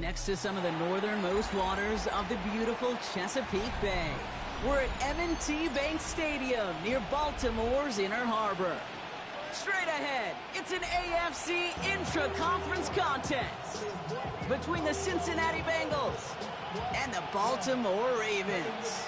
Next to some of the northernmost waters of the beautiful Chesapeake Bay. We're at M&T Bank Stadium near Baltimore's Inner Harbor. Straight ahead, it's an AFC intra-conference contest between the Cincinnati Bengals and the Baltimore Ravens.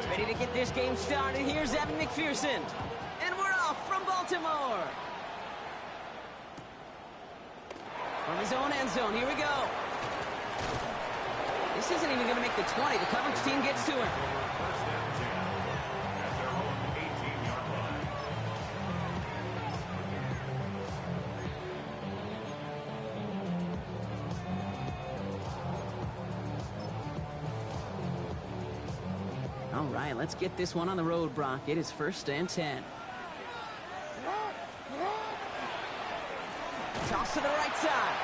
Ready to get this game started. Here's Evan McPherson. And we're off from Baltimore. From his own end zone, here we go. This isn't even going to make the 20. The coverage team gets to him. All right, let's get this one on the road, Brock. It is 1st and 10. Toss to the right side.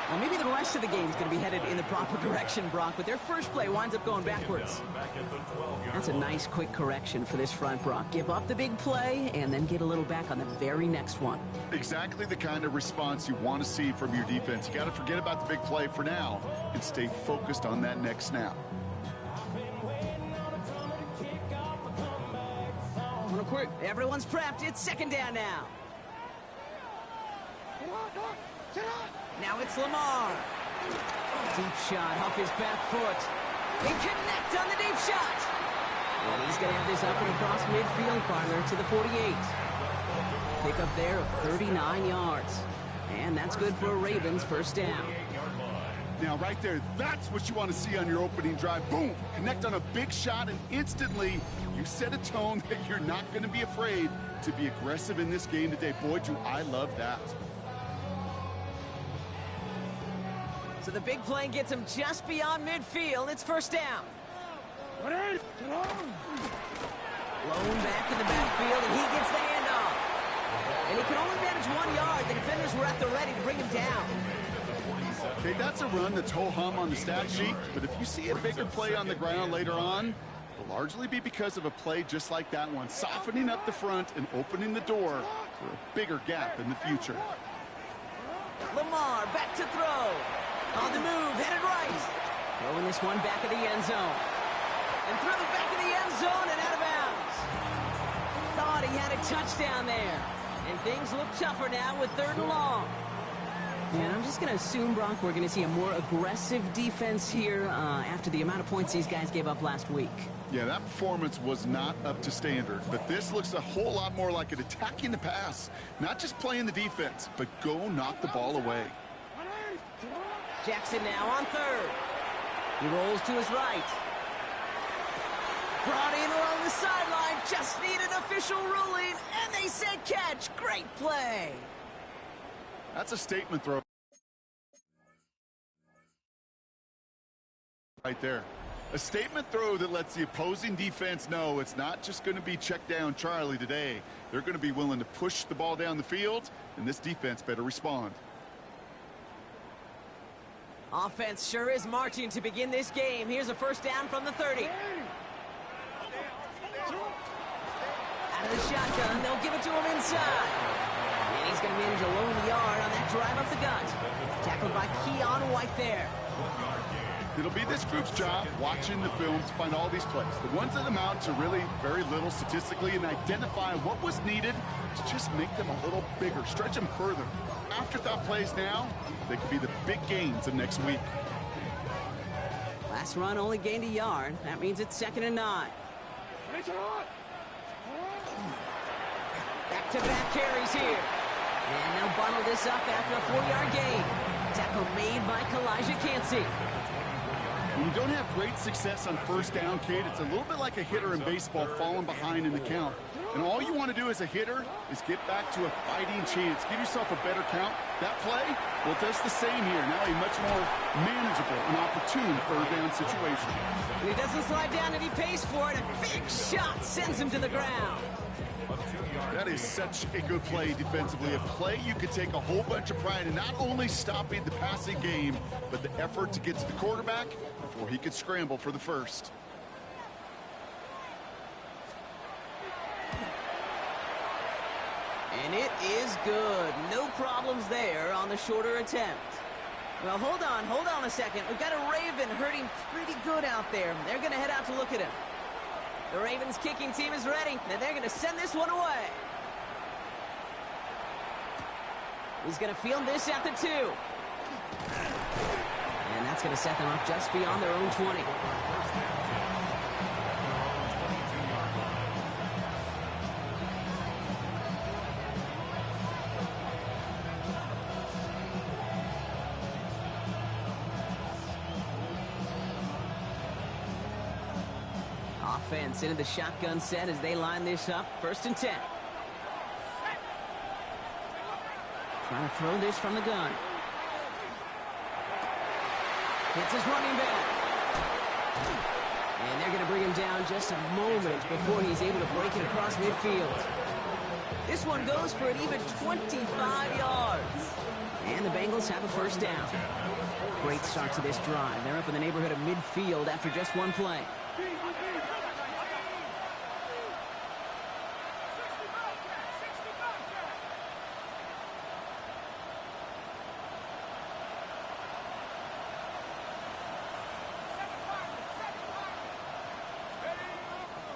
Well, maybe the rest of the game is going to be headed in the proper direction, Brock, but their first play winds up going backwards. That's a nice, quick correction for this front, Brock. Give up the big play and then get a little back on the very next one. Exactly the kind of response you want to see from your defense. You got to forget about the big play for now and stay focused on that next snap. Quick. Everyone's prepped. It's 2nd down now. Now it's Lamar. Deep shot off his back foot. They connect on the deep shot. And he's going to have this up and across midfield, partner, to the 48. Pick up there of 39 yards. And that's good for a Ravens 1st down. Now, right there, that's what you want to see on your opening drive. Boom! Connect on a big shot, and instantly you set a tone that you're not going to be afraid to be aggressive in this game today. Boy, do I love that. So the big play gets him just beyond midfield. It's 1st down. Blown back in the backfield, and he gets the handoff. And he can only manage 1 yard. The defenders were at the ready to bring him down. Okay, that's a run that's ho-hum on the stat sheet, but if you see a bigger play on the ground later on, it'll largely be because of a play just like that one, softening up the front and opening the door for a bigger gap in the future. Lamar back to throw. On the move, headed right. Throwing this one back of the end zone. And through the back of the end zone and out of bounds. Thought he had a touchdown there. And things look tougher now with 3rd and long. And I'm just going to assume, Brock, we're going to see a more aggressive defense here after the amount of points these guys gave up last week. Yeah, that performance was not up to standard, but this looks a whole lot more like it attacking the pass. Not just playing the defense, but go knock the ball away. Jackson now on 3rd. He rolls to his right. Brought in along the sideline, just need an official ruling, and they said catch. Great play. That's a statement throw right there. A statement throw that lets the opposing defense know it's not just going to be check down Charlie today. They're going to be willing to push the ball down the field, and this defense better respond. Offense sure is marching to begin this game. Here's a 1st down from the 30. Out of the shotgun, they'll give it to him inside. And he's going to manage a lone yard on that drive up the gut. Tackled by Keon White there. It'll be this group's job watching the film to find all these plays. The ones that amount to really very little statistically and identify what was needed to just make them a little bigger, stretch them further. Afterthought plays now, they could be the big gains of next week. Last run only gained a yard. That means it's 2nd and 9. Back-to-back carries here. And they'll bundle this up after a 4-yard gain. Tackle made by Kalijah Cansey. When you don't have great success on 1st down, Kate, it's a little bit like a hitter in baseball falling behind in the count. And all you want to do as a hitter is get back to a fighting chance. Give yourself a better count. That play, well, it does the same here. Now a much more manageable and opportune third down situation. And he doesn't slide down and he pays for it. A big shot sends him to the ground. That is such a good play defensively. A play you could take a whole bunch of pride in not only stopping the passing game, but the effort to get to the quarterback before he could scramble for the first. And it is good. No problems there on the shorter attempt. Well, hold on a second. We've got a Raven hurting pretty good out there. They're going to head out to look at him. The Ravens kicking team is ready, and they're going to send this one away. He's going to field this at the 2. And that's going to set them up just beyond their own 20. Offense into the shotgun set as they line this up. 1st and 10. Trying to throw this from the gun. Hits his running back. And they're going to bring him down just a moment before he's able to break it across midfield. This one goes for an even 25 yards. And the Bengals have a 1st down. Great start to this drive. They're up in the neighborhood of midfield after just one play.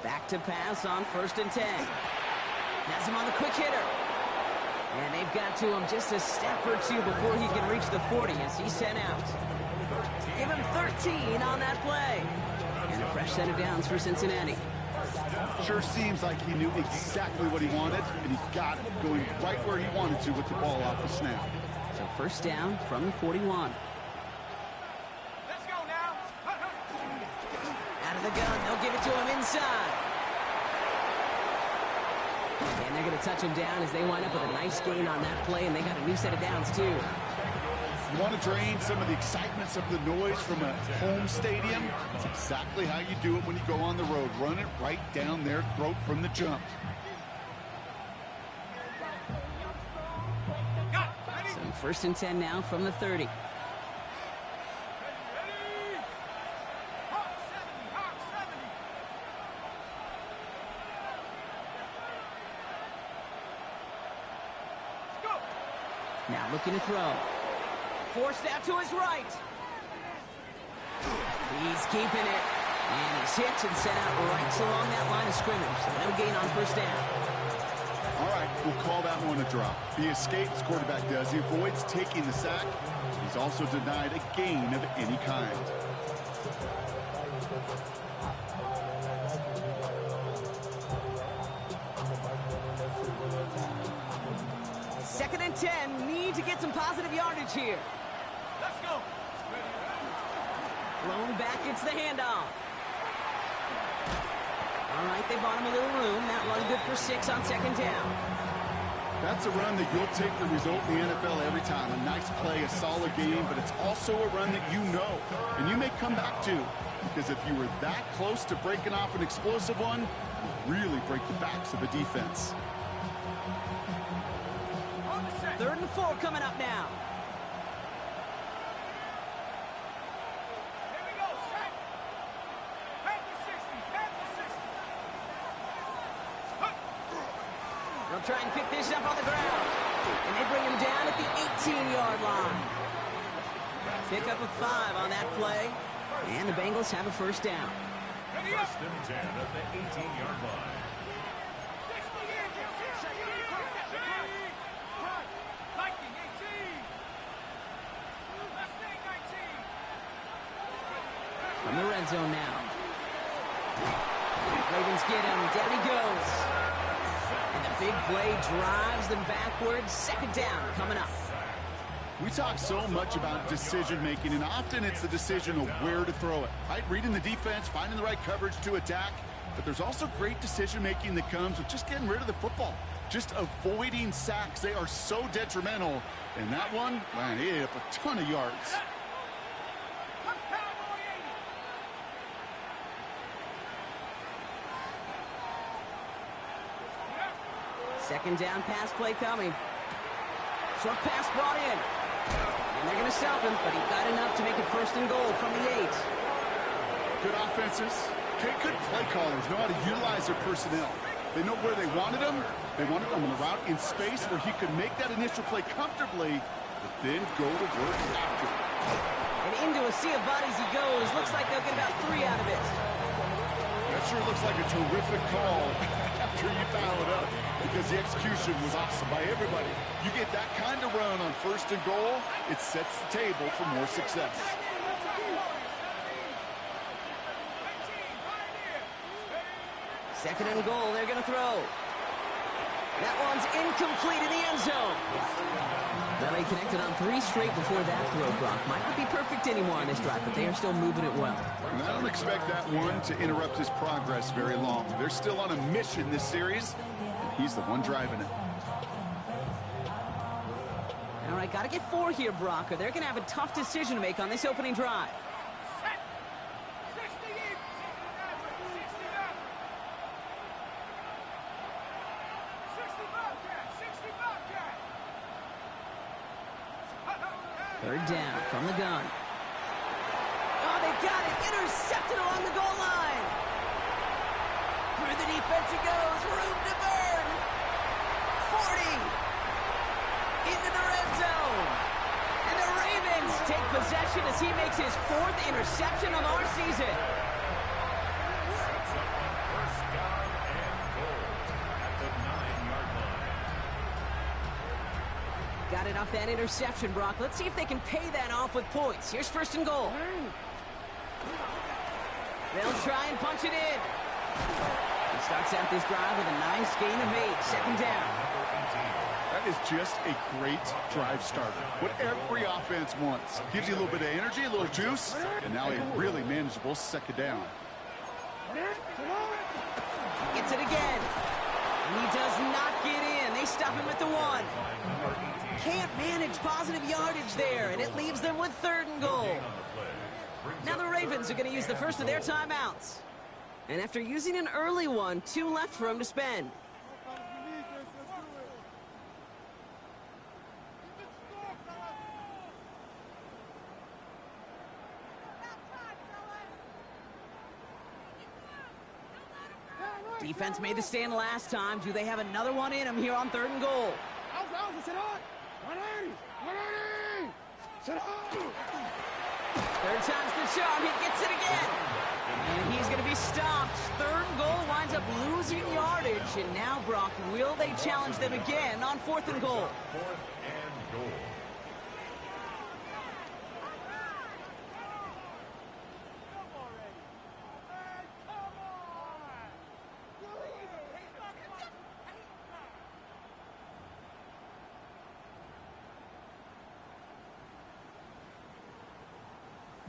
Back to pass on 1st and 10. Has him on the quick hitter. And they've got to him just a step or two before he can reach the 40 as he's sent out. Give him 13 on that play. And a fresh set of downs for Cincinnati. Sure seems like he knew exactly what he wanted, and he got it, going right where he wanted to with the ball off the snap. So 1st down from the 41. Let's go now. Out of the gun, they'll give it to him inside. And they're going to touch him down as they wind up with a nice gain on that play, and they got a new set of downs, too. You want to drain some of the excitement, some of the noise from a home stadium? That's exactly how you do it when you go on the road. Run it right down their throat from the jump. So 1st and 10 now from the 30. Now looking to throw. Forced out to his right. He's keeping it. And he's hit and set out right along that line of scrimmage. So no gain on 1st down. All right, we'll call that one a drop. He escapes, quarterback does. He avoids taking the sack. He's also denied a gain of any kind. 2nd and 10. Need to get some positive yardage here. Let's go. Blown back, it's the handoff. All right, they bought him a little room. That run good for 6 on 2nd down. That's a run that you'll take the result in the NFL every time. A nice play, a solid game, but it's also a run that you know, and you may come back to. Because if you were that close to breaking off an explosive one, you really break the backs of a defense. 3rd and 4 coming up now. Here we go. Set. Back to 60. Back to 60. They'll try and pick this up on the ground. And they bring him down at the 18-yard line. Pick up a 5 on that play. And the Bengals have a 1st down. 1st and 10 at the 18-yard line. From the red zone now. Ravens get him. Down he goes. And the big play drives them backwards. 2nd down coming up. We talk so much about decision-making, and often it's the decision of where to throw it, right? Reading the defense, finding the right coverage to attack. but there's also great decision-making that comes with just getting rid of the football, just avoiding sacks. They are so detrimental. And that one, man, he ate up a ton of yards. Second down pass play coming. Short pass brought in. And they're going to stop him, but he got enough to make it first and goal from the 8. Good offenses. Okay, good play callers know how to utilize their personnel. They know where they wanted him. They wanted him on the route in space where he could make that initial play comfortably, but then go to work after. And into a sea of bodies he goes. Looks like they'll get about 3 out of it. That sure looks like a terrific call after you foul it up, because the execution was awesome by everybody. You get that kind of run on first and goal, it sets the table for more success. Second and goal, they're going to throw. That one's incomplete in the end zone. Well, they connected on 3 straight before that throw, Brock. Might not be perfect anymore on this drive, but they are still moving it well. And I don't expect that one to interrupt his progress very long. They're still on a mission this series, and he's the one driving it. All right, got to get 4 here, Brock, or they're going to have a tough decision to make on this opening drive. Third down from the gun. Oh, they got it. Intercepted along the goal line. Through the defense it goes. Room to burn. 40. Into the red zone. And the Ravens take possession as he makes his 4th interception of our season. First down and goal at the 9-yard line. Got it off that interception, Brock. Let's see if they can pay that off with points. Here's first and goal. They'll try and punch it in. He starts out this drive with a nice gain of 8. Second down. That is just a great drive starter. What every offense wants. Gives you a little bit of energy, a little juice, and now a really manageable second down. Gets it again. And he does not get in. They stop him at the 1. Can't manage positive yardage there, and it leaves them with 3rd and goal. Now the Ravens are going to use the first of their timeouts. And after using an early one, 2 left for him to spend. Defense made the stand last time. Do they have another one in them here on 3rd and goal? Third time's the charm. He gets it again. And he's going to be stopped. 3rd and goal winds up losing yardage. And now, Brock, will they challenge them again on 4th and goal? 4th and goal.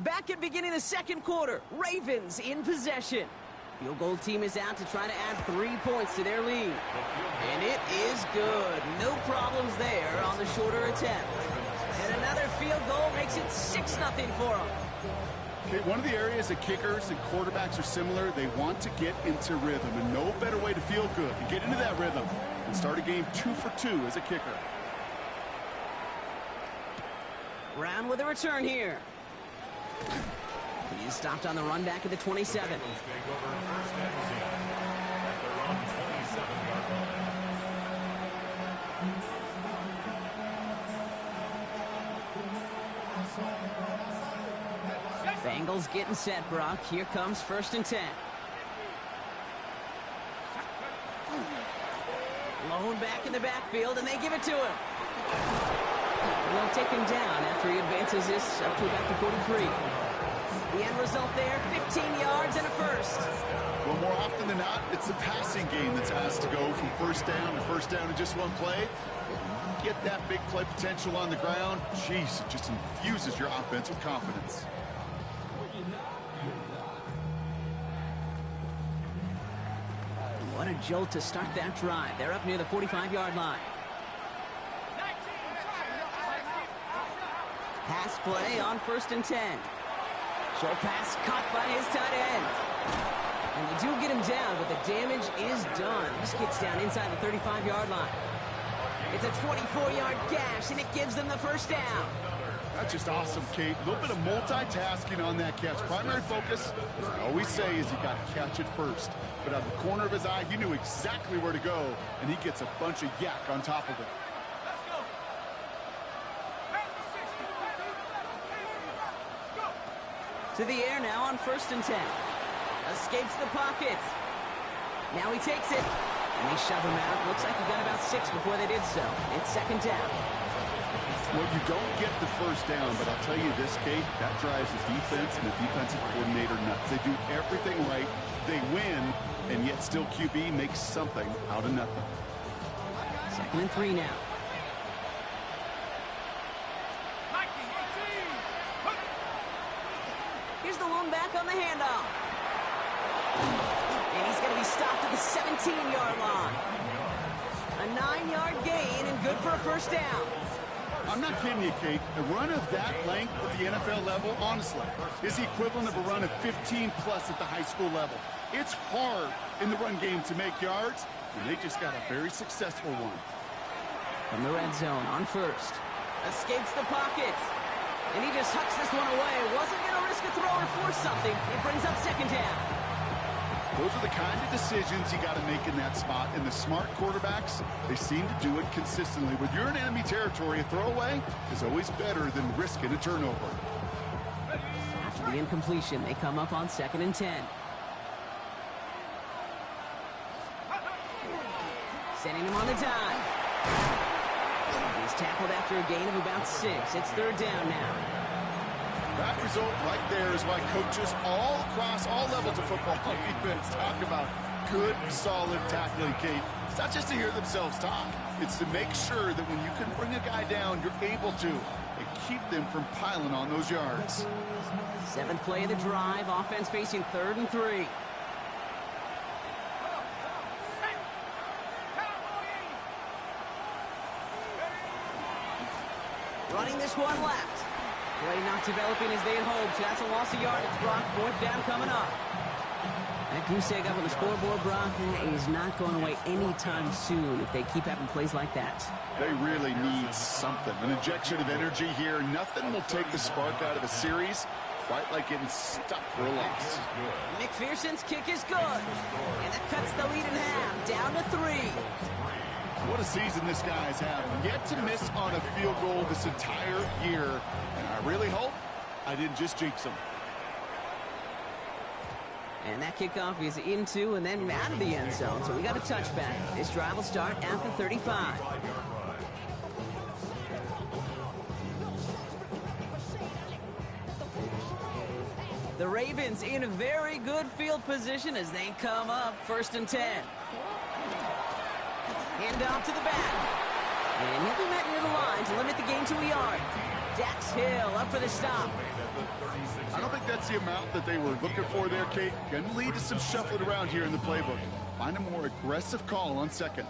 Back at beginning of the second quarter, Ravens in possession. Field goal team is out to try to add 3 points to their lead. And it is good. No problems there on the shorter attempt. And another field goal makes it 6-0 for them. Okay, one of the areas that kickers and quarterbacks are similar, they want to get into rhythm. And no better way to feel good and get into that rhythm and start a game 2 for 2 as a kicker. Brown with a return here. He's stopped on the run back at the 27. Take over first and 10 at their own 27-yard line. Bengals getting set, Brock. Here comes first and 10. Lone back in the backfield, and they give it to him. And they'll take him down after he advances this up to about the 43. The end result there, 15 yards and a first. Well, more often than not, it's the passing game that's asked to go from first down in just one play. Get that big play potential on the ground. Jeez, it just infuses your offense with confidence. a jolt to start that drive. They're up near the 45-yard line. Pass play on 1st and 10. Short pass caught by his tight end. And they do get him down, but the damage is done. This gets down inside the 35-yard line. It's a 24-yard gash, and it gives them the first down. That's just awesome, Kate. A little bit of multitasking on that catch. Primary focus, as I always say, is you got to catch it first. But out of the corner of his eye, he knew exactly where to go, and he gets a bunch of yak on top of it. To the air now on 1st and 10. Escapes the pocket. Now he takes it. And they shove him out. Looks like he got about 6 before they did so. It's 2nd down. Well, you don't get the first down, but I'll tell you this, Kate, that drives the defense and the defensive coordinator nuts. They do everything right. They win, and yet still QB makes something out of nothing. 2nd and 3 now. Here's the lone back on the handoff. And he's going to be stopped at the 17-yard line. A 9-yard gain and good for a first down. I'm not kidding you, Kate. A run of that length at the NFL level, honestly, is the equivalent of a run of 15-plus at the high school level. It's hard in the run game to make yards, and they just got a very successful one. From the red zone on 1st. Escapes the pocket. And he just hucks this one away. Wasn't going to risk a throw or force something. It brings up 2nd down. Those are the kind of decisions you got to make in that spot. And the smart quarterbacks, they seem to do it consistently. When you're in enemy territory, a throwaway is always better than risking a turnover. After the incompletion, they come up on 2nd and 10. Sending him on the dive. He's tackled after a gain of about 6. It's 3rd down now. That result right there is why coaches all across all levels of football on defense talk about good, solid tackling, Kate. It's not just to hear themselves talk. It's to make sure that when you can bring a guy down, you're able to, and keep them from piling on those yards. 7th play of the drive. Offense facing 3rd and 3. Running this one left. Play not developing as they had hoped. So that's a loss of yardage. Brock, 4th down coming up. That goose egg up on the scoreboard, Brock, is not going away anytime soon if they keep having plays like that. They really need something. An injection of energy here. Nothing will take the spark out of a series quite like getting stuck for a loss. McPherson's kick is good. And that cuts the lead in half. Down to 3. What a season this guy's having. Yet to miss on a field goal this entire year. And I really hope I didn't just jinx him. And that kickoff is into and then out of the end zone. So we got a touchback. This drive will start at the 35. The Ravens in a very good field position as they come up 1st and 10. Hand off to the back. And he'll be met near the line to limit the gain to a yard. Dax Hill up for the stop. I don't think that's the amount that they were looking for there, Kate. Going to lead to some shuffling around here in the playbook. Find a more aggressive call on 2nd.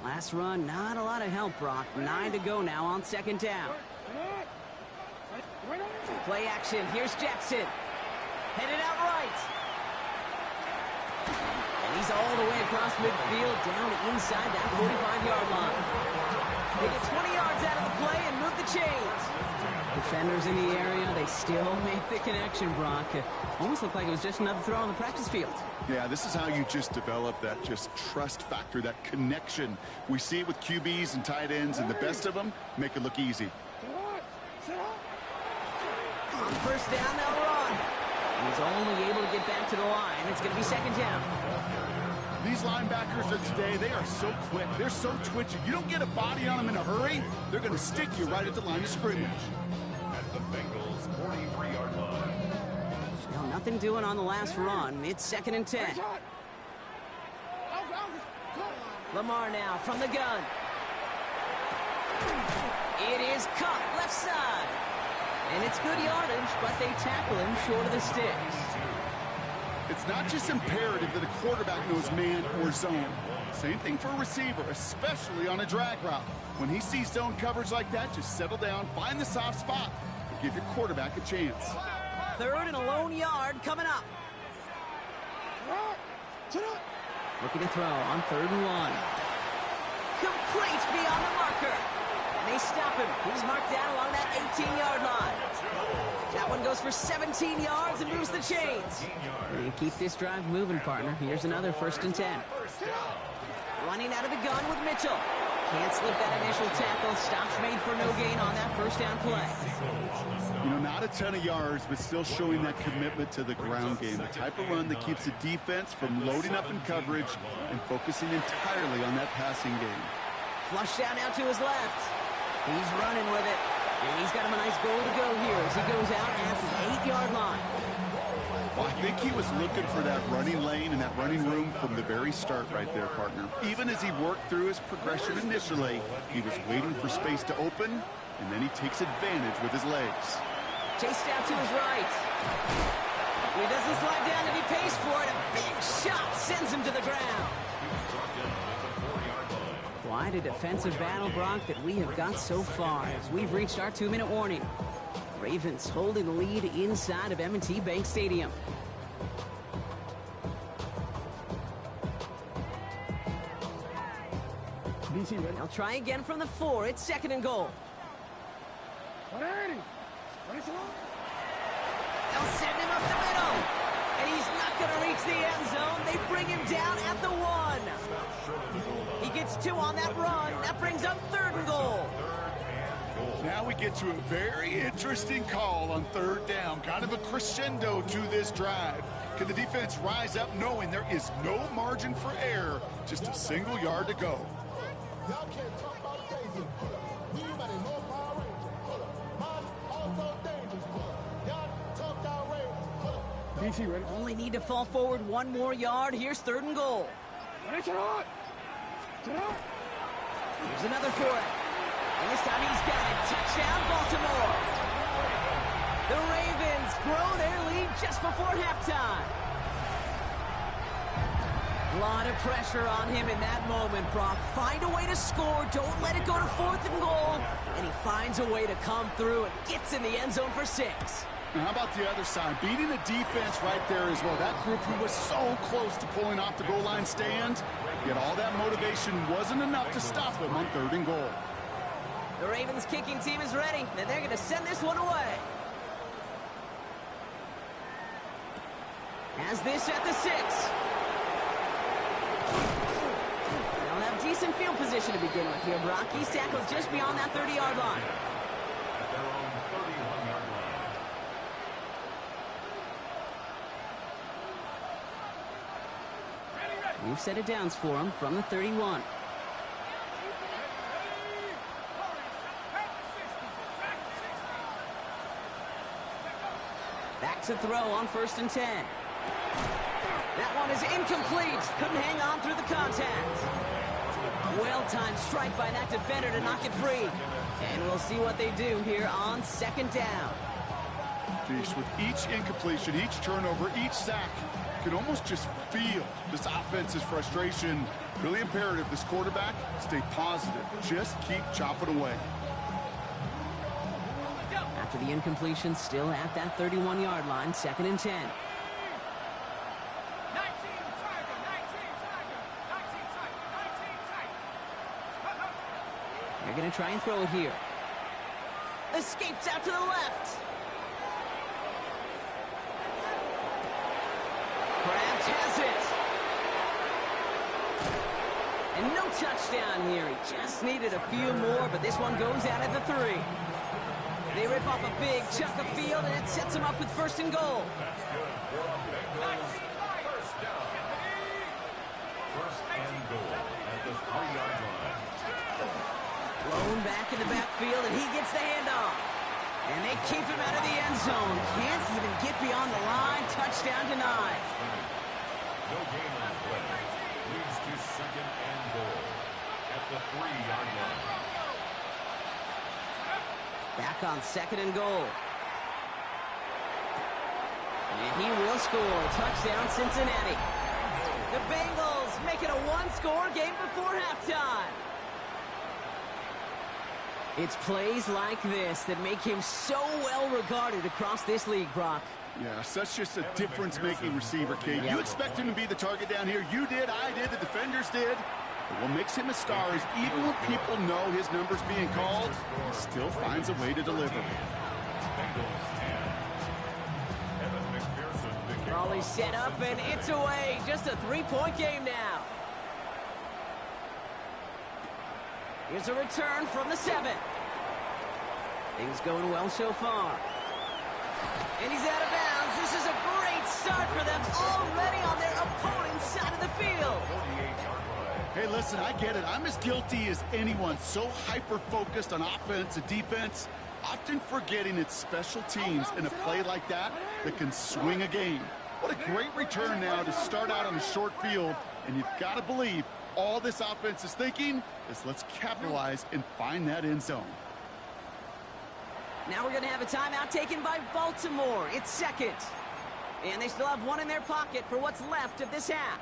Last run, not a lot of help, Brock. 9 to go now on 2nd down. Play action. Here's Jackson. Headed out right. And he's all the way across midfield down inside that 45-yard line. They get 20 yards out of the play and move the chains. Defenders in the area, they still make the connection, Brock. Almost looked like it was just another throw on the practice field. Yeah, this is how you just develop that just trust factor, that connection. We see it with QBs and tight ends, and the best of them make it look easy. On 1st down, they'll run. He's only able to get back to the line. It's going to be 2nd down. These linebackers of today, they are so quick. They're so twitchy. You don't get a body on them in a hurry, they're going to stick you right at the line of scrimmage. At the Bengals' 43-yard line. Still nothing doing on the last run. It's 2nd and 10. Lamar now from the gun. It is caught left side. And it's good yardage, but they tackle him short of the sticks. It's not just imperative that a quarterback knows man or zone. Same thing for a receiver, especially on a drag route. When he sees zone coverage like that, just settle down, find the soft spot, and give your quarterback a chance. 3rd and a lone yard coming up. Looking to throw on 3rd and 1. Complete beyond the marker. And they stop him. He's marked down along that 18-yard line. That one goes for 17 yards and moves the chains. And keep this drive moving, partner. Here's another 1st and 10. Running out of the gun with Mitchell. Can't slip that initial tackle. Stops made for no gain on that 1st down play. You know, not a ton of yards, but still showing that commitment to the ground game. The type of run that keeps the defense from loading up in coverage and focusing entirely on that passing game. Flush down now to his left. He's running with it. And he's got him a nice goal to go here as he goes out at the 8-yard line. Well, I think he was looking for that running lane and that running room from the very start right there, partner. Even as he worked through his progression initially, he was waiting for space to open, and then he takes advantage with his legs. Chased out to his right. He doesn't slide down and he pays for it. A big shot sends him to the ground. Quite a defensive battle, Brock, that we have got so far as we've reached our 2-minute warning. Ravens holding the lead inside of M&T Bank Stadium. They'll try again from the 4. It's 2nd and goal. They'll send him up the middle. And he's not going to reach the end zone. They bring him down at the 1. He gets 2 on that run. That brings up 3rd and goal. Now we get to a very interesting call on 3rd down. Kind of a crescendo to this drive. Can the defense rise up knowing there is no margin for error? Just a single yard to go. Y'all can't talk about crazy. We better know Power Rangers. Mine also dangerous. Y'all talk down Rangers. DC ready. Only need to fall forward 1 more yard. Here's 3rd and goal. Here's another for it. And this time he's got it. Touchdown, Baltimore. The Ravens grow their lead just before halftime. A lot of pressure on him in that moment, Brock. Find a way to score. Don't let it go to 4th and goal. And he finds a way to come through and gets in the end zone for 6. And how about the other side? Beating the defense right there as well. That group who was so close to pulling off the goal line stand, yet all that motivation wasn't enough to stop them on 3rd and goal. The Ravens kicking team is ready, and they're going to send this one away. Has this at the 6. They'll have decent field position to begin with here, Brock. He's tackled just beyond that 30-yard line. At their own 31-yard line. We've set it downs for him from the 31. Back to throw on 1st and 10. That one is incomplete. Couldn't hang on through the contact. Well-timed strike by that defender to knock it free. And we'll see what they do here on 2nd down. Geez, with each incompletion, each turnover, each sack, you can almost just feel this offense's frustration. Really imperative this quarterback stay positive. Just keep chopping away. After the incompletion, still at that 31-yard line, 2nd and 10. They're going to try and throw it here. Escapes out to the left. Kraft has it. And no touchdown here. He just needed a few more, but this one goes out at the 3. They rip off a big chunk of field, and it sets them up with 1st and goal. That's good for a big first down. 1st and goal at the 3-yard line. Blown back in the backfield, and he gets the handoff. And they keep him out of the end zone. Can't even get beyond the line. Touchdown denied. No gain on play. Leads to 2nd and goal at the 3-yard line. Back on 2nd and goal. And he will score. Touchdown, Cincinnati. The Bengals make it a one-score game before halftime. It's plays like this that make him so well regarded across this league, Brock. Yeah, such just a difference-making receiver, Kate. You expect him to be the target down here. You did, I did, the defenders did. But what makes him a star is even when people know his number's being called, he still finds a way to deliver. Raleigh's set up, and it's away. Just a three-point game now. Here's a return from the 7. Things going well so far. And he's out of bounds. This is a great start for them, already on their opponent's side of the field. Hey, listen, I get it. I'm as guilty as anyone. So hyper-focused on offense and defense, often forgetting it's special teams in a play like that that can swing a game. What a great return now to start out on the short field, and you've got to believe all this offense is thinking is let's capitalize and find that end zone. Now we're going to have a timeout taken by Baltimore. It's second. And they still have one in their pocket for what's left of this half.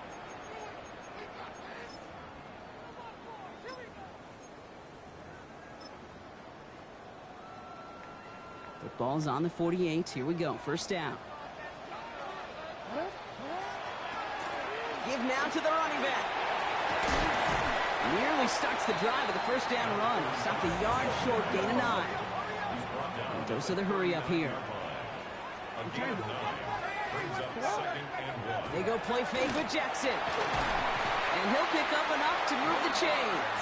Football's on the 48. Here we go. First down. Give now to the running back. Nearly starts the drive with the first down run. Stopped a yard short, gain of 9. And goes to the hurry up here. They go play fake with Jackson. And he'll pick up enough to move the chains.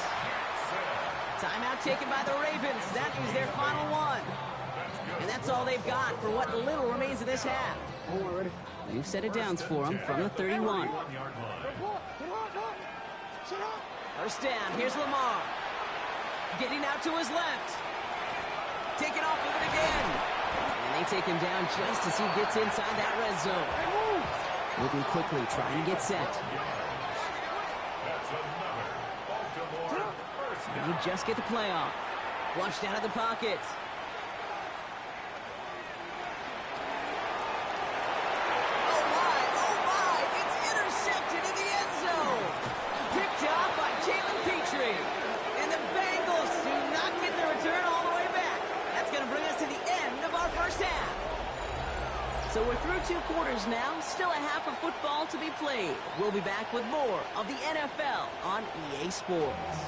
Timeout taken by the Ravens. That is their final one. And that's all they've got for what little remains of this half. New set of downs for them from the 31. First down, here's Lamar. Getting out to his left. Taking off with it again. And they take him down just as he gets inside that red zone. Moving quickly, trying to get set. And they just get the play off. Flushed out of the pocket. So we're through 2 quarters now, still a half of football to be played. We'll be back with more of the NFL on EA Sports.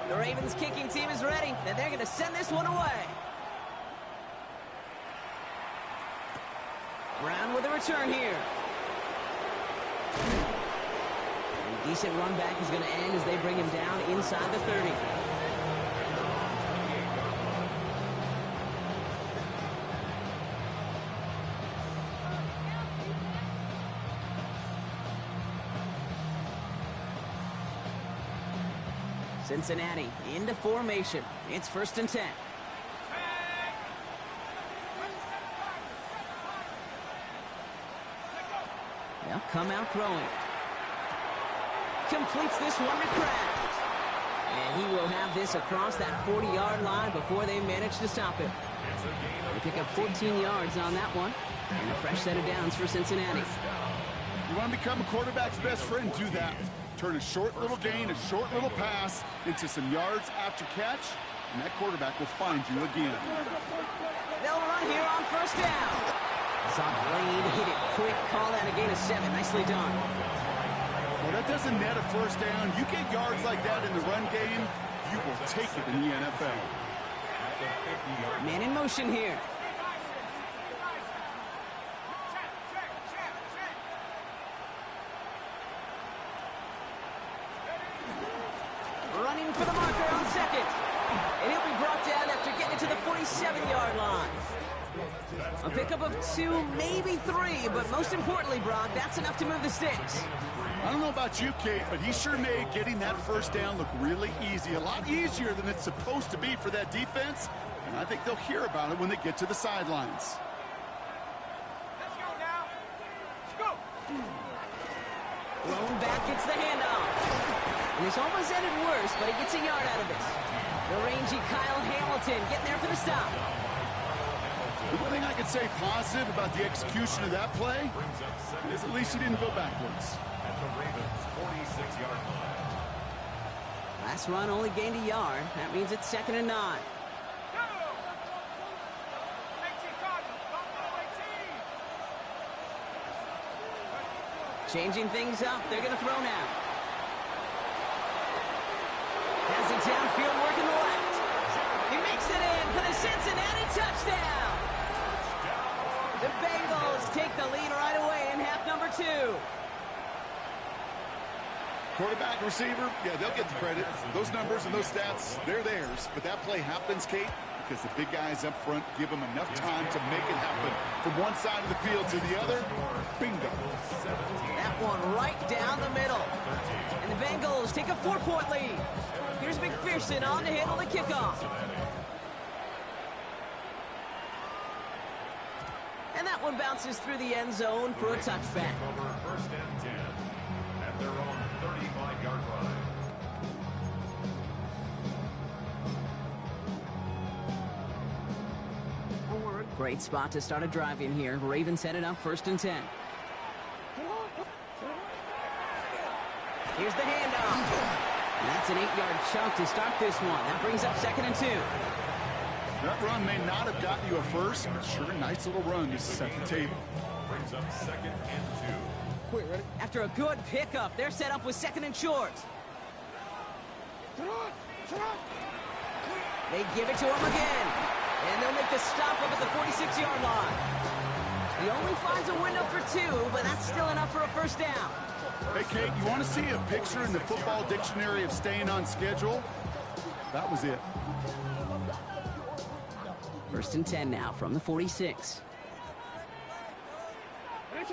The Ravens kicking team is ready, and they're going to send this one away. Brown with a return here. And a decent run back is going to end as they bring him down inside the 30. Cincinnati into formation. It's 1st and 10. They'll come out throwing. Completes this one to Kraft. And he will have this across that 40-yard line before they manage to stop him. They pick up 14 yards on that one. And a fresh set of downs for Cincinnati. You want to become a quarterback's best friend? Do that. Turn a short little gain, a short little pass into some yards after catch, and that quarterback will find you again. They'll run here on first down. Saw Blade hit it quick. Call that a gain of 7. Nicely done. Well, that doesn't net a first down. You get yards like that in the run game, you will take it in the NFL. Man in motion here. Running for the marker on second. And he'll be brought down after getting it to the 47-yard line. A pickup of 2, maybe 3, but most importantly, Brock, that's enough to move the sticks. I don't know about you, Kate, but he sure made getting that first down look really easy. A lot easier than it's supposed to be for that defense. And I think they'll hear about it when they get to the sidelines. Let's go now. Let's go. Thrown back, gets the handoff. And this almost ended worse, but he gets a yard out of it. The rangy Kyle Hamilton getting there for the stop. The one thing I could say positive about the execution of that play is at least he didn't go backwards. At the Ravens' 46-yard line. Last run only gained a yard. That means it's 2nd and 9. Changing things up. They're going to throw now. Has it downfield, working the left. He makes it in for the Cincinnati touchdown. The Bengals take the lead right away in half number 2. Quarterback, receiver, yeah, they'll get the credit. Those numbers and those stats, they're theirs. But that play happens, Kate, because the big guys up front give them enough time to make it happen. From one side of the field to the other, bingo. That one right down the middle. And the Bengals take a 4-point lead. Here's McPherson on to handle the kickoff. And that one bounces through the end zone for a touchback. Over 1st and 10 at their own 35-yard line. Great spot to start a drive in here. Ravens headed up 1st and 10. Here's the handoff. And that's an 8-yard chunk to start this one. That brings up 2nd and 2. That run may not have gotten you a first, but sure, nice little run to set the table. Brings up 2nd and 2. After a good pickup, they're set up with 2nd and short. They give it to him again. And they'll make the stop up at the 46-yard line. He only finds a window for 2, but that's still enough for a first down. Hey, Kate, you want to see a picture in the football dictionary of staying on schedule? That was it. 1st and 10 now from the 46. They'll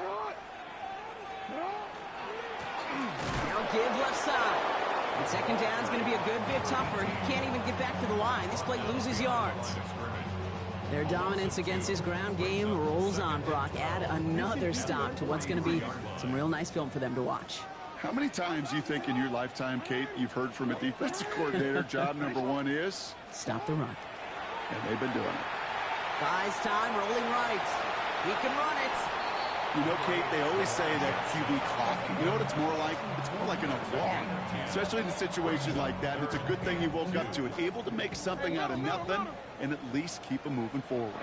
give left side. And 2nd down is going to be a good bit tougher. He can't even get back to the line. This play loses yards. Their dominance against his ground game rolls on, Brock. Add another stop to what's going to be some real nice film for them to watch. How many times do you think in your lifetime, Kate, you've heard from a defensive coordinator, job number 1 is? Stop the run. And they've been doing it. Buys time, rolling right. He can run it. You know, Kate, they always say that QB clock. You know what it's more like? It's more like an alarm, especially in a situation like that. It's a good thing you woke up to it, able to make something out of nothing and at least keep them moving forward.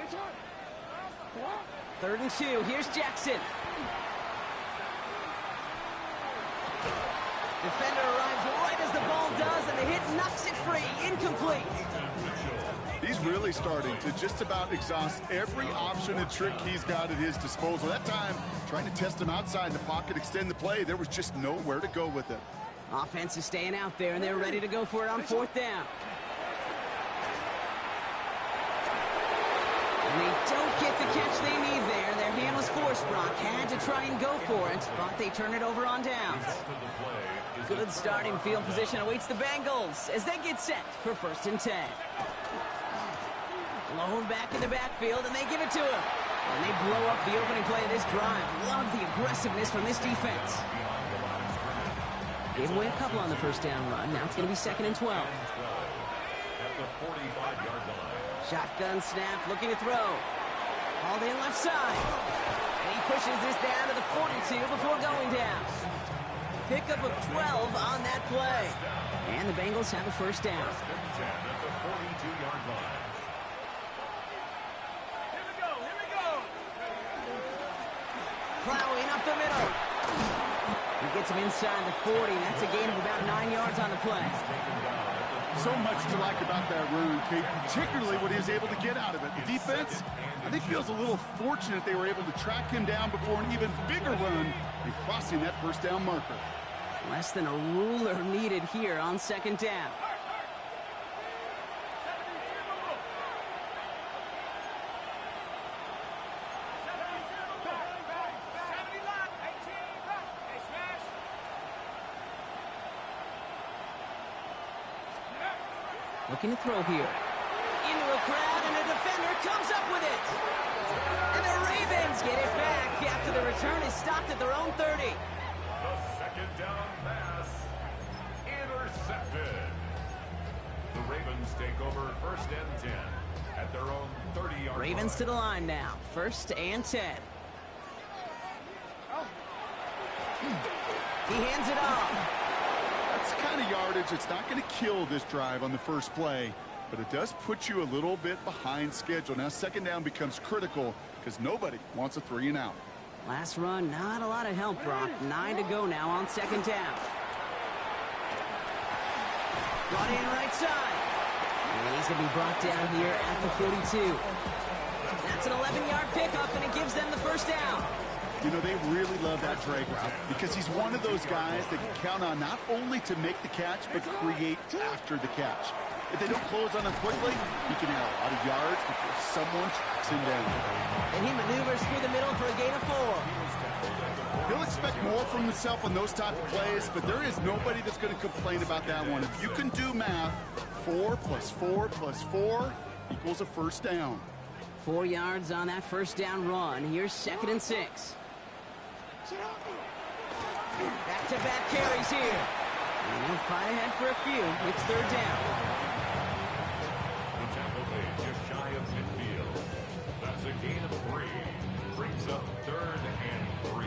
3rd and 2. Here's Jackson. Defender arrives right as the ball does, and the hit knocks it free. Incomplete. He's really starting to just about exhaust every option and trick he's got at his disposal. That time, trying to test him outside the pocket, extend the play, there was just nowhere to go with it. Offense is staying out there, and they're ready to go for it on 4th down. And they don't get the catch they need there. Their hand was forced, Brock. Had to try and go for it, but they turn it over on downs. Good starting field position awaits the Bengals as they get set for 1st and 10. Blown back in the backfield, and they give it to him. And they blow up the opening play of this drive. Love the aggressiveness from this defense. Gave away a couple on the 1st down run. Now it's going to be 2nd and 12. At the 45-yard line. Shotgun snap, looking to throw. Hauled in left side. And he pushes this down to the 42 before going down. Pickup of 12 on that play. And the Bengals have a 1st down. 1st and 10 at the 42-yard line. Plowing up the middle. He gets him inside the 40. That's a gain of about 9 yards on the play. So much to like about that run, Kate, particularly what he was able to get out of it. The defense, I think, feels a little fortunate they were able to track him down before an even bigger run and crossing that 1st down marker. Less than a ruler needed here on 2nd down. Looking to throw here. Into a crowd, and a defender comes up with it. And the Ravens get it back after the return is stopped at their own 30. The 2nd down pass intercepted. The Ravens take over 1st and 10 at their own 30-yard line. Ravens to the line now. 1st and 10. He hands it off. That's the kind of yardage that's not going to kill this drive on the first play, but it does put you a little bit behind schedule. Now 2nd down becomes critical because nobody wants a 3 and out. Last run, not a lot of help, Brock. 9 to go now on 2nd down. Brought in right side. And he's going to be brought down here at the 42. That's an 11-yard pickup, and it gives them the 1st down. You know, they really love that drag route because he's one of those guys that can count on not only to make the catch, but create after the catch. If they don't close on him quickly, he can add a lot of yards before someone tracks him down. And he maneuvers through the middle for a gain of 4. He'll expect more from himself on those type of plays, but there is nobody that's going to complain about that one. If you can do math, 4 plus 4 plus 4 equals a 1st down. 4 yards on that 1st down run. Here's 2nd and 6. Back-to-back carries here. And he'll fight ahead for a few. It's 3rd down. The tackle made just shy of midfield. That's a gain of 3. Brings up 3rd and 3.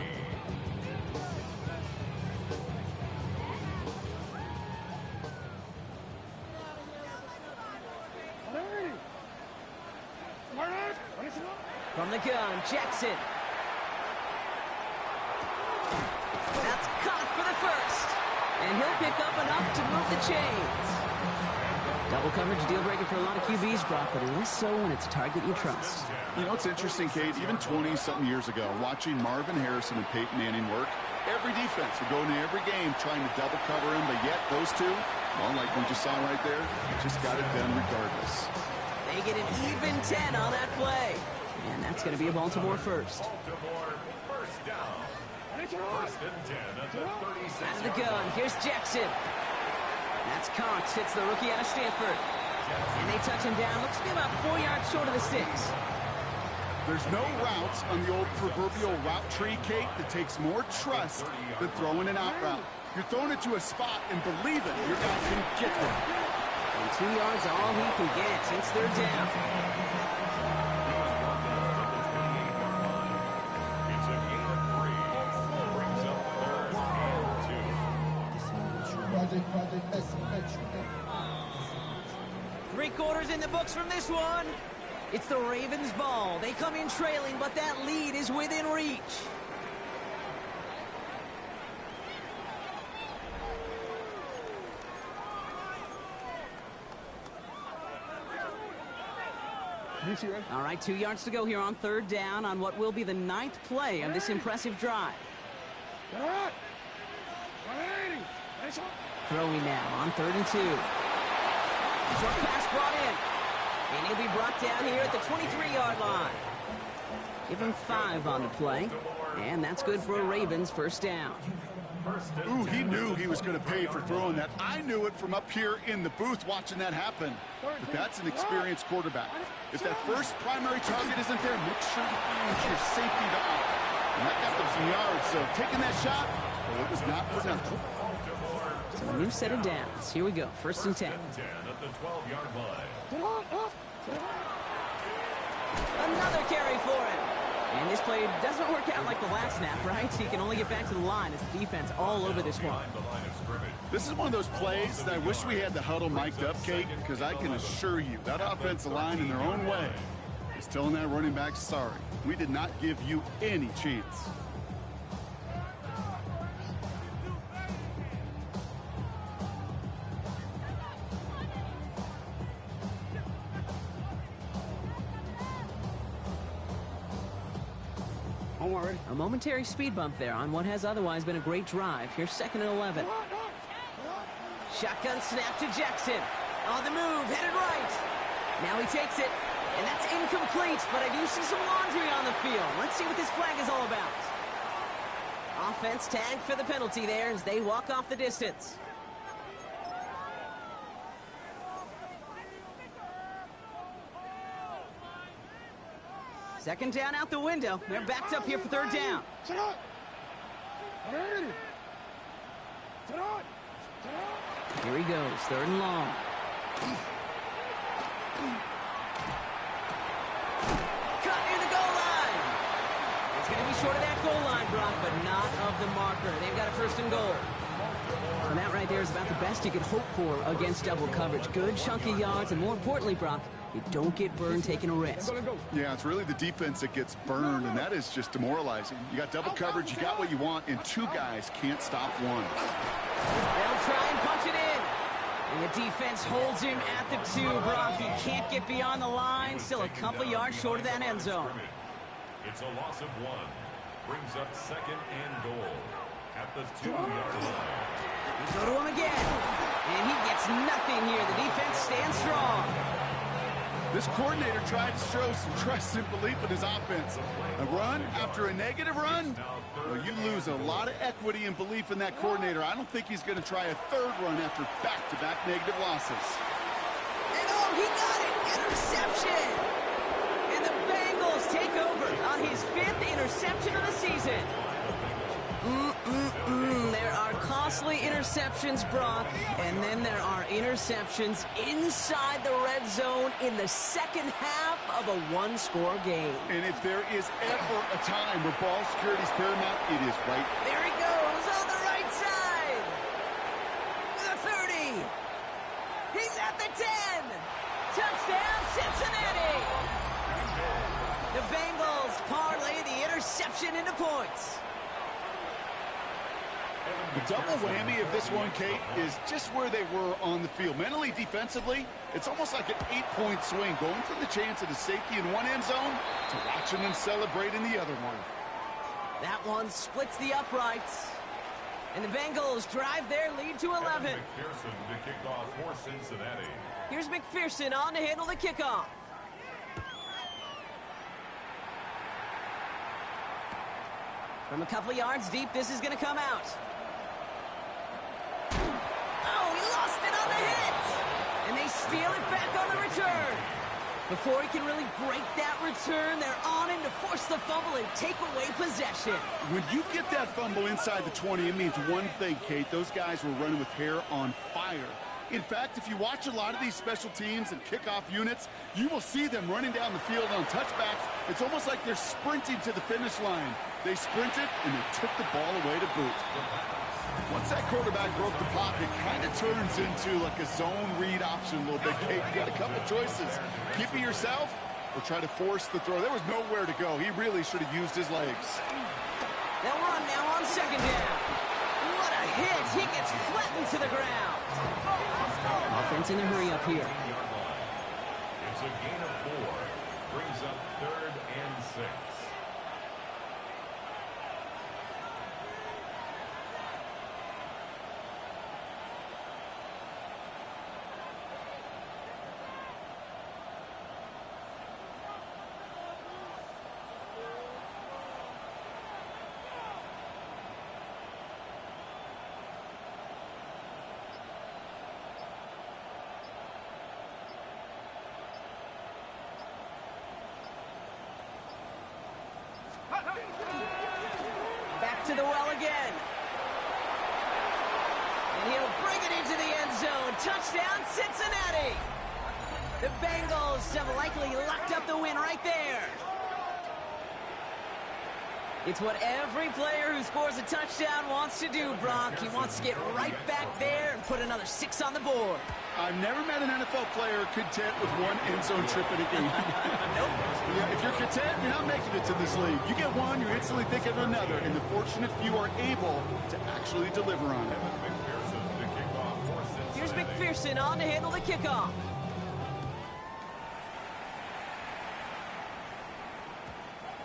From the gun, Jackson. That's caught for the 1st. And he'll pick up enough to move the chains. Double coverage deal breaker for a lot of QBs, Brock, but less so when it's a target you trust. You know, it's interesting, Kate, even 20-something years ago, watching Marvin Harrison and Peyton Manning work, every defense would go into every game trying to double cover him, but yet those two, well, like we just saw right there, just got it done regardless. They get an even 10 on that play. And that's going to be a Baltimore 1st. Baltimore 1st down. 1st and 10 at the 36. Out of the gun, here's Jackson. That's Cox, hits the rookie out of Stanford. And they touch him down. Looks to be about 4 yards short of the 6. There's no routes on the old proverbial route tree, Kate, that takes more trust than throwing an out route. You're throwing it to a spot and believing your guy can get there. And 2 yards are all he can get. It's 3rd down. It's a gain of 3. Brings up 3rd and 2. Project S5. 3 quarters in the books from this one. It's the Ravens' ball. They come in trailing, but that lead is within reach. All right, 2 yards to go here on 3rd down on what will be the 9th play of this impressive drive. Throwing now on 3rd and 2. Short pass brought in. And he'll be brought down here at the 23-yard line. Give him 5 on the play. And that's good for a Ravens 1st down. Ooh, he knew he was going to pay for throwing that. I knew it from up here in the booth watching that happen. But that's an experienced quarterback. If that first primary target isn't there, make sure you find your safety valve. And that got them some yards. So taking that shot, well, it was not for nothing. So a new set of downs. Here we go. 1st and 10. At the 12-yard line. Another carry for him. And this play doesn't work out like the last snap, right? He can only get back to the line as the defense all over this one. This is one of those plays that I wish we had the huddle mic'd up, Kate, because I can assure you that offensive line in their own way is telling that running back, sorry, we did not give you any chance. A momentary speed bump there on what has otherwise been a great drive. Here's 2nd and 11. Shotgun snap to Jackson. On the move, headed right. Now he takes it, and that's incomplete, but I do see some laundry on the field. Let's see what this flag is all about. Offense tagged for the penalty there as they walk off the distance. Second down out the window. They're backed up here for 3rd down. Here he goes, 3rd and long. It's going to be short of that goal line, Brock, but not of the marker. They've got a first and goal. And that right there is about the best you could hope for against double coverage. Good chunky yards, and more importantly, Brock, you don't get burned taking a risk. Yeah, it's really the defense that gets burned, and that is just demoralizing. You got double coverage, you got what you want, and two guys can't stop one. They'll try and punch it in. And the defense holds him at the 2, Brock. He can't get beyond the line. Still a couple yards short of that end zone. It's a loss of 1. Brings up second and goal at the 2-yard line. They go to him again. And he gets nothing here. The defense stands strong. This coordinator tried to show some trust and belief in his offense. A run after a negative run? Well, you lose a lot of equity and belief in that coordinator. I don't think he's going to try a third run after back-to-back negative losses. And oh, he got it! Interception! And the Bengals take over on his 5th interception of the season. There are costly interceptions, Brock, and then there are interceptions inside the red zone in the second half of a one-score game. And if there is ever a time where ball security is paramount, it is right. There he goes on the right side. The 30. He's at the 10. Touchdown, Cincinnati. The Bengals parlay the interception into points. The double whammy of this one, Kate, is just where they were on the field. Mentally, defensively, it's almost like an 8-point swing, going from the chance of the safety in one end zone to watching them celebrate in the other one. That one splits the uprights. And the Bengals drive their lead to 11. McPherson to kick off for Cincinnati. Here's McPherson on to handle the kickoff. From a couple of yards deep, this is going to come out. Oh, he lost it on the hit! And they steal it back on the return. Before he can really break that return, they're on him to force the fumble and take away possession. When you get that fumble inside the 20, it means one thing, Kate. Those guys were running with hair on fire. In fact, if you watch a lot of these special teams and kickoff units, you will see them running down the field on touchbacks. It's almost like they're sprinting to the finish line. They sprinted, and they took the ball away to boot. Once that quarterback broke the pocket, it kind of turns into like a zone read option a little bit, Kate. You got a couple choices. Keep it yourself or try to force the throw. There was nowhere to go. He really should have used his legs. They'll run now on second down. What a hit. He gets flattened to the ground. Offense in a hurry up here. It's a gain of 4. Brings up 3rd and 6. Back to the well again. And he'll bring it into the end zone. Touchdown, Cincinnati. The Bengals have likely locked up the win right there. It's what every player who scores a touchdown wants to do, Brock. He wants to get right back there and put another 6 on the board. I've never met an NFL player content with one end zone trip in a game. Nope. Yeah, if you're content, you're not making it to this league. You get one, you're instantly thinking of another, and the fortunate few are able to actually deliver on it. McPherson to kick off for Cincinnati. Here's McPherson on to handle the kickoff.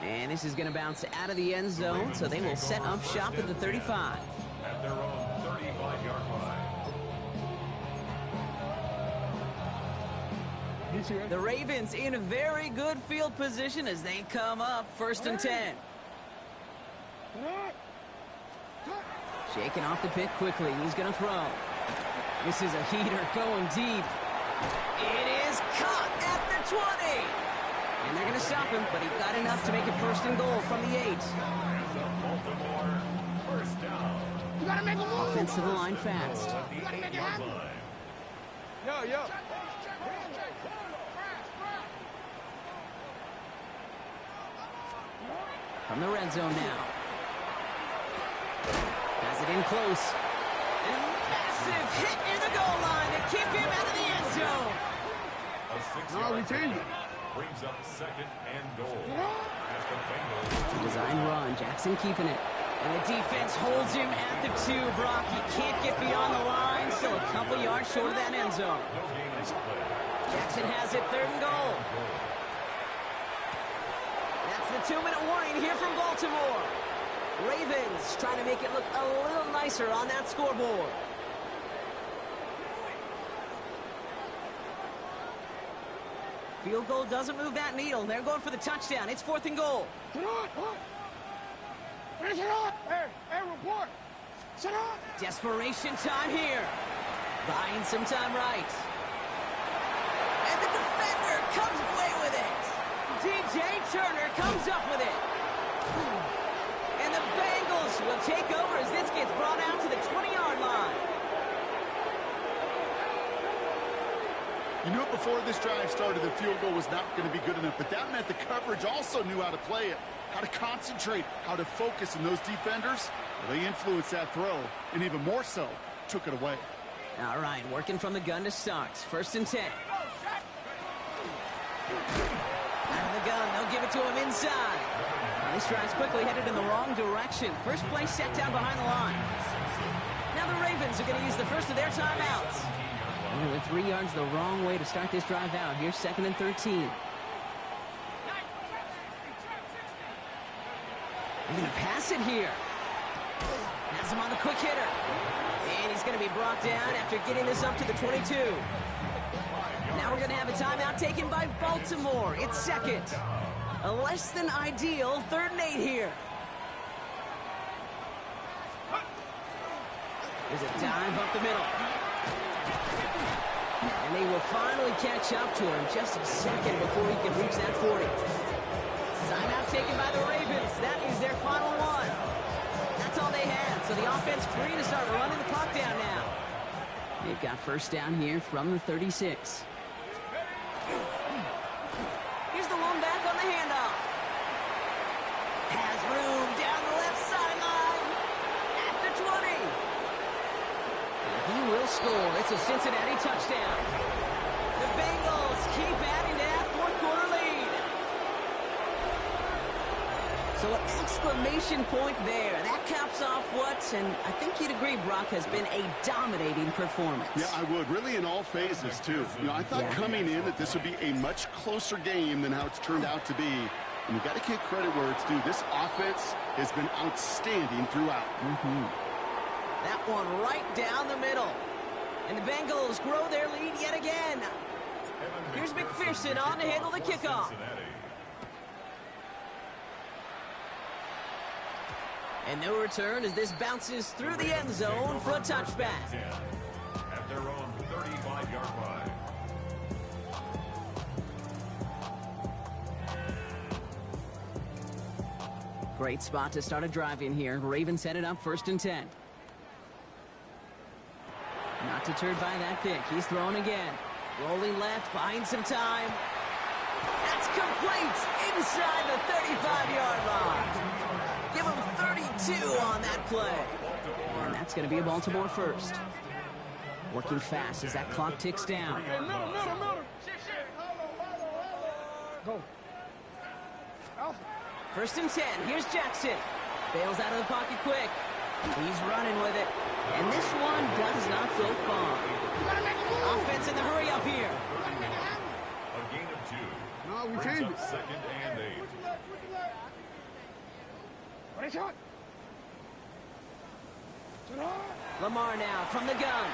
And this is going to bounce out of the end zone, so they will set up shop at the 35. At their own 35-yard line. The Ravens in a very good field position as they come up 1st and 10. Shaking off the pick quickly. He's going to throw. This is a heater going deep. It is caught at the 20. And they're going to stop him, but he got enough to make it 1st and goal from the 8. And the Baltimore first down. You gotta make a move. Offensive line fast. At the 8-yard line. Yo. From the red zone now. Has it in close. And a massive hit near the goal line to keep him out of the end zone. A 6-yard gain brings up second and goal. As the Bengals Design run. Jackson keeping it. And the defense holds him at the 2. Brock, he can't get beyond the line. Still a couple yards short of that end zone. no gain on the play. Jackson has it, 3rd and goal. That's the 2-minute warning here from Baltimore. Ravens trying to make it look a little nicer on that scoreboard. Field goal doesn't move that needle. They're going for the touchdown. It's 4th and goal. Hey, report. Sit up. Desperation time here. Buying some time right. And the defender comes away with it. DJ Turner comes up with it. And the Bengals will take over as this gets brought out to the 20-yard line. You knew it before this drive started, the field goal was not going to be good enough, but that meant the coverage also knew how to play it, how to concentrate, how to focus, and those defenders, well, they influenced that throw, and even more so, took it away. All right, working from the gun to start. 1st and 10. Out of the gun, they'll give it to him inside. Well, this drive's quickly headed in the wrong direction. First play set down behind the line. Now the Ravens are going to use the first of their timeouts. They went 3 yards the wrong way to start this drive out. Here's 2nd and 13. They're going to pass it here. Has him on the quick hitter. And he's going to be brought down after getting this up to the 22. Now we're going to have a timeout taken by Baltimore. It's 2nd. A less than ideal 3rd and 8 here. There's a dive up the middle. And they will finally catch up to him just a second before he can reach that 40. Timeout taken by the Ravens. That is their final one. That's all they had. So the offense free to start running the clock down now. They've got first down here from the 36. Here's the lone back on the handoff. Has room down the left sideline. At the 20. He will score. It's a Cincinnati touchdown. The Bengals keep adding to that 4th quarter lead. So an exclamation point there. That caps off what, and I think you'd agree, Brock, has been a dominating performance. Yeah, I would. Really in all phases, too. You know, I thought coming in that this would be a much closer game than how it's turned out to be. And you've got to give credit where it's due. This offense has been outstanding throughout. That one right down the middle. And the Bengals grow their lead yet again. Here's McPherson on to handle the kickoff. And no return as this bounces through the end zone for a touchback. At their own 35-yard line. Great spot to start a drive in here. Ravens headed up 1st and 10. Not deterred by that pick. He's throwing again. Rolling left, buying some time. That's complete inside the 35-yard line. Give him 32 on that play. And that's going to be a Baltimore first. Working fast as that clock ticks down. Go. 1st and 10. Here's Jackson. Bails out of the pocket quick. He's running with it. And this one does not go far. Offense in the hurry up here. A gain of 2. No, we Brings changed up it. 2nd and 8. What is shot? Lamar now from the gun.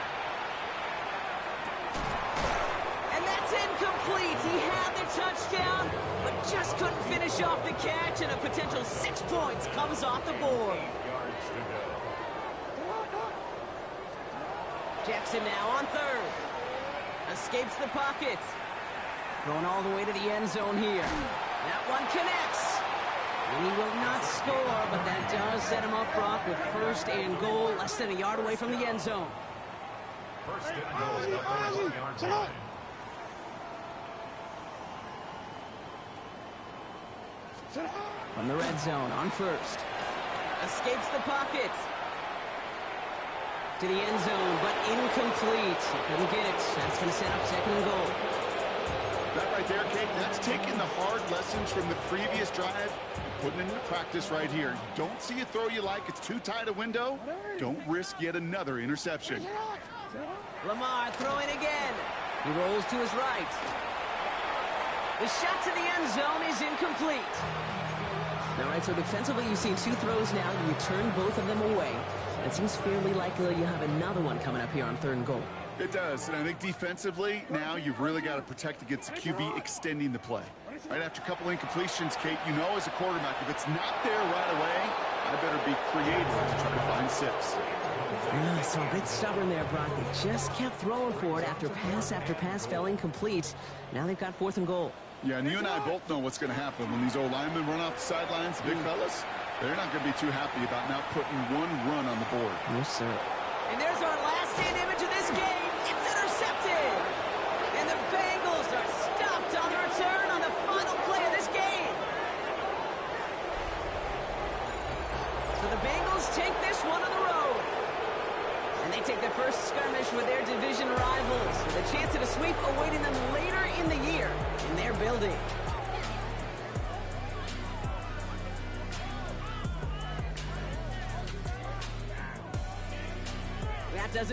And that's incomplete. He had the touchdown, but just couldn't finish off the catch, and a potential 6 points comes off the board. 8 yards to go. Jackson now on 3rd. Escapes the pocket. Going all the way to the end zone here. That one connects. And he will not score, but that does set him up, Brock, with 1st and goal, less than a yard away from the end zone. 1st and goal at the 31-yard line. From the red zone on first. Escapes the pocket. To the end zone, but incomplete. Couldn't get it. That's going to set up second and goal. That right there, Kate, that's taking the hard lessons from the previous drive, putting it into practice right here. You don't see a throw you like, it's too tight a window. Don't risk yet another interception. Lamar throwing again. He rolls to his right. The shot to the end zone is incomplete. All right, so defensively, you've seen 2 throws now. You turn both of them away. It seems fairly likely you have another one coming up here on 3rd and goal. It does, and I think defensively, now you've really got to protect against the QB extending the play. Right after a couple incompletions, Kate, you know as a quarterback, if it's not there right away, I better be creative to try to find 6. Yeah, so a bit stubborn there, Brock. They just kept throwing for it after pass fell incomplete. Now they've got 4th and goal. Yeah, and you and I both know what's going to happen when these old linemen run off the sidelines, the big fellas. They're not going to be too happy about not putting 1 run on the board. No, sir. And there's our last-stand image of this game. It's intercepted. And the Bengals are stopped on the return on the final play of this game. So the Bengals take this one on the road. And they take the first skirmish with their division rivals, with a chance at a sweep awaiting them later in the year in their building. That does it.